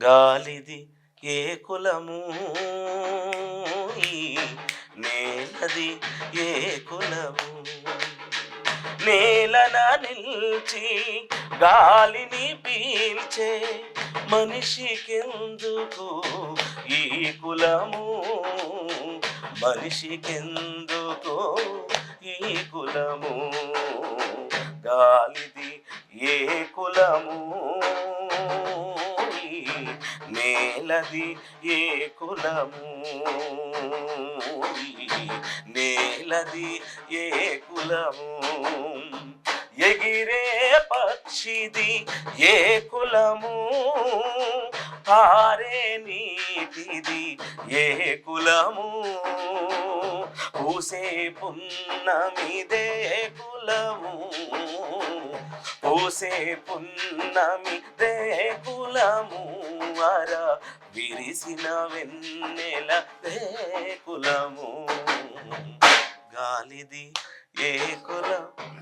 గాలిది ఏ కులము, ఈ నేలది ఏ కులము. నేలన నిల్చి గాలిని పీల్చే మనిషికెందుకు ఈ కులము, మనిషికెందుకు ఈ కులము. గాలిది ఏ కులము, ఈ నేలది ఏ కులము, ఈ నేలది ఏ కులము. ఎగిరే పక్షిది ఏ కులము, పారే నీటిది ఏ కులము. పూసే పున్నమిదే కులము, పూసే పున్నమిదే కులము. అర విరిసిన వెన్నెలదే కులము. గాలిది ఏ కులం.